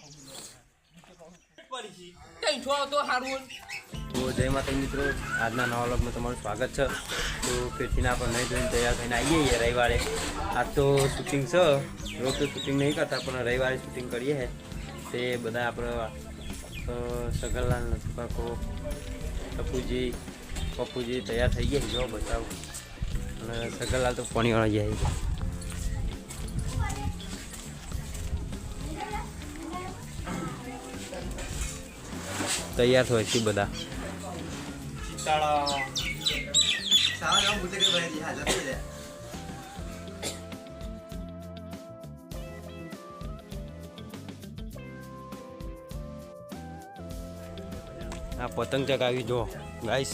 તો જય માતા મિત્રો, આજના નવા વ્લોગમાં તમારું સ્વાગત છે। તો ફરીથી આપણે નહીં જોઈને તૈયાર થઈને આવીએ છીએ રવિવારે। આજ તો શૂટિંગ છે, રોજ તો શૂટિંગ નહીં કરતા પણ રવિવારે શૂટિંગ કરીએ છીએ। તે બધા આપણે સગનલાલ નથુકાકો, ટપુજી, પપ્પુજી તૈયાર થઈ ગયા જો બતાવું। અને સગનલાલ તો પાણી વાળા જાય છે। તૈયાર હોય છે બધા। આ પતંગ ચગાવી જો ગાઈસ,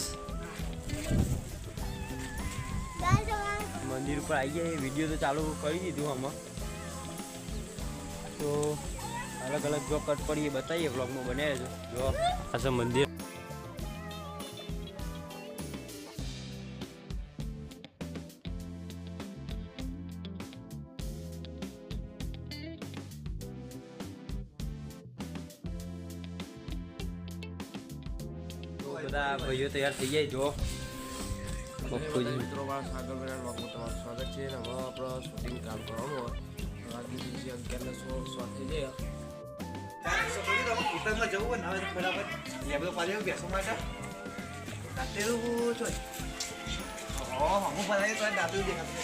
મંદિર ઉપર આવી ગયા। વિડીયો તો ચાલુ કરી દીધું આમાં, તો અલગ અલગ જો કટ પડી બતાવીએ બ્લોગમાં બને રહેજો। જો આ છે મંદિર, બધા ભાઈઓ તૈયાર થઈ જાય। જો પપ્પુજી મિત્રો મારા સાગર ભાઈના બ્લોગમાં તમારું સ્વાગત છે। અને હવે આપણે શૂટિંગ કામ કરવાનું હોય, રાતની 11:00 શોટ થઈ જાય। હોટલમાં જવું હોય ને હવે બરાબર બધો પાલી બેસવા માટે દાંતેલું છો હું બનાવી તો દાંતેલું દેખાતું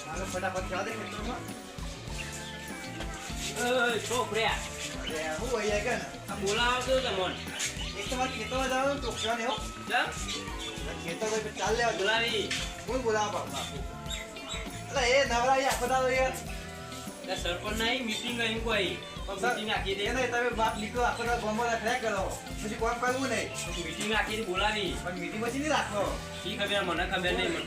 ચાલો ફટાફટ જવા દે ખેતરમાં। છોકર્યા હું હોય કે ને આ બોલાવો તો તમને એક તો મારે ખેતરમાં જવાનું ટોકરા ને હો ખેતર કોઈ ચાલ લેવા બોલાવી કોણ બોલાવા બાપુ? એટલે એ નવરા આખો દાડો યાર સરપંચ નહીં મીટિંગ અહીં કોઈ મીટિંગ રાખી દે। એને તમે બાપ નીકળો આખો દાડો ગમો રાખ્યા કરો પછી કોણ કરવું નહીં, મીટિંગ રાખી બોલાવી પણ મીટિંગ પછી નહીં રાખો। ઈ ખબર મને ખબર નહીં મને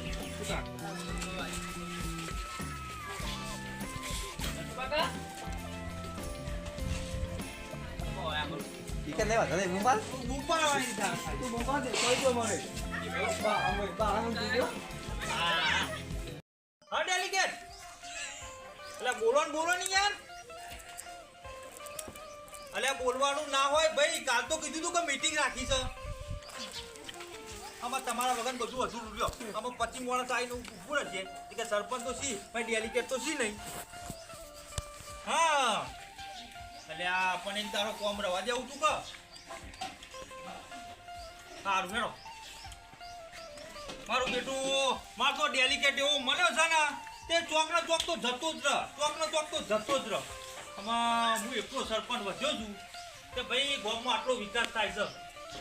ઠીક નહીં વાંધો નહીં મુંબા મુંબાવાની તું મુંબા દે કોઈ તો મળે બા અમે બા આનું દીધો હા ડેલિગેટ એટલે બોલો નહીં યાર। એટલે બોલવાનું ના હોય ભાઈ, કાલ તો કીધું તું કે મીટિંગ રાખી છે। આમાં તમારા વગર બધું અધૂરું રહ્યો। આમાં 25 માણસ આવીને ઊભું રહેશે કે સરપંચ તો સી ભાઈ ડેલિગેટ તો સી નહીં। હા એટલે આ પણ એક તારો કોમ રવા દેવું તું કે સારું હેડો। મારું બેટું મારો તો ડેલિકેટ એવો મળ્યો છે ને તે ચોકનો ચોક તો જતો જ રહ, ચોકનો ચોક તો જતો જ રહ। આમાં હું એટલો સરપંચ વધ્યો છું કે ભાઈ ગામમાં આટલો વિકાસ થાય છે।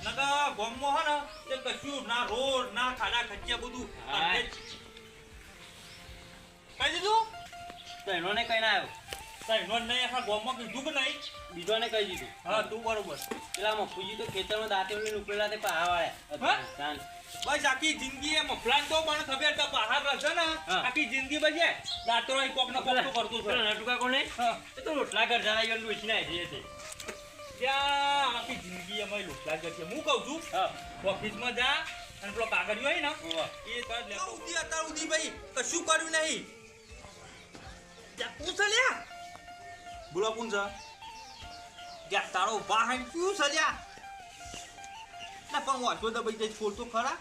નકા ગામમાં હે ને તે કશું ના રોડ ના ખાડા ખચ્યા બધું કઈ દીધું તો એનોને કઈ ના આવ્યો, કઈ નહીં આખા ગામમાં કીધું કે નહીં, બીજોને કહી દીધું। હા તું બરોબર। પેલા મફુજી તો ખેતરમાં દાંતે ઉપડેલા તે પહાડ વાળ્યા। બસ આખી જિંદગી એમ પ્લાન તો મને ખબર છે બહાર રહેશે ને આખી જિંદગી બજે દાંતો રહી કોક ને કોક તો કરતો છે। નટુકા કોને એ તો રોટલા ઘર જરા ઈવન લોચી ના છે ત્યાં આખી જિંદગી અમે લોટલા ઘર છે। હું કહું છું ઓફિસમાં જા અને પેલો કાગળિયો હોય ને એ તરત લેતો ઉધી અત્યાર ઉધી ભાઈ કશું કર્યું નહીં। ત્યાં પૂછ લ્યા બોલો કોણ છે ત્યાં તારો વાહન ક્યું છે લ્યા ના પણ વાંચો તો ભાઈ જઈ ખોલતો ખરા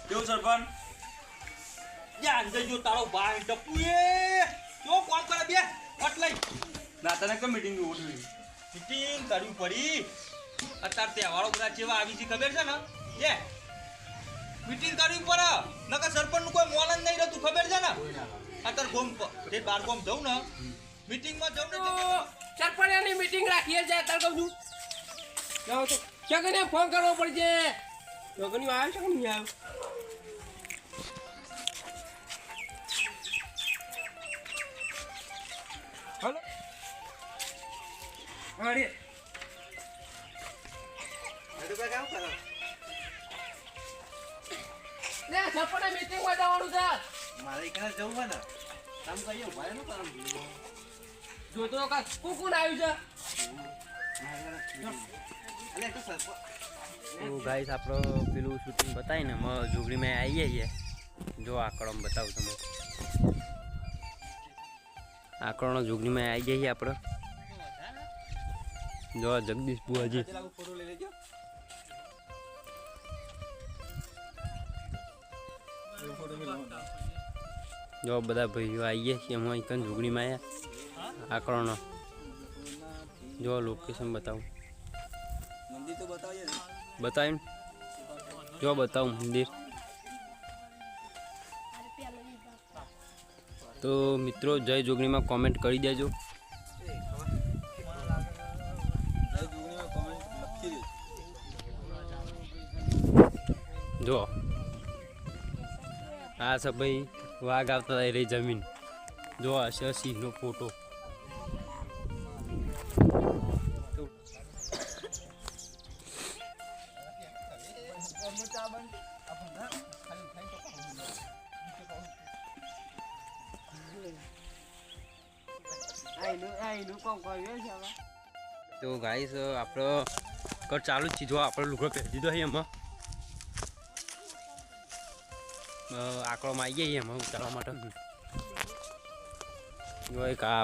કેવું સરપંચ યા અંદર જો તારો ભાઈ ટપુ એ જો કોમ કરે બે વટ લઈ ના તને કેમ મીટિંગ ઉઠવી મીટિંગ કરવી પડી। અત્યારે તહેવારો બધા જેવા આવી છે ખબર છે ને એ મીટિંગ કરવી પડે નકર સરપંચ નું કોઈ મોલ જ નહીં રહેતું ખબર છે ને। અત્યારે ગોમ જે બાર ગોમ જવું ને મીટિંગમાં જવું ને સરપંચ એની મીટિંગ રાખીએ છે તાર કહું છું જાઓ તો ચકને ફોન કરવો પડશે। ચકની આવ્યો છે કે નહીં આવ્યો? હલો અરે નટુકા કામ કરો ને સરપંચ મીટિંગમાં જવાનું છે। મારે એકલા જવું હોય ને કામ કરીએ ઉભા નું કામ જોતો કા કોણ આવ્યું છે? અલે તો સરપંચ તો ગાઈસ આપણો પેલું શૂટિંગ બતાવીને અમે જોગડીમાં આવીએ છીએ। જો આકડો બતાવું તમે, આકરોનો જોગણીમાં આવી જઈએ આપણે. જો જગદીશ બુઆજી ફોટો લઈ લેજો. જો બધા ભાઈઓ આવીએ છીએ એમાં એક જોગણીમાં આવ્યા આકરોનો. જો લોકેશન બતાવું. મંદિર તો બતાવીએ ને. બતાવ્યું જો બતાવું મંદિર. તો મિત્રો જય જોગણીમાં કોમેન્ટ કરી દેજો. જો આ છે ભાઈ વાઘ આવતા રહી જમીન. જો આ છે સિંહનો ફોટો. તો ગાઈસ આપણો કર ચાલુ જ છે. જો આપણે લુગડો પહેરી દીધો છે એમાં આંકડોમાં આવી જઈએ એમાં ઉતારવા માટે. જો એક આ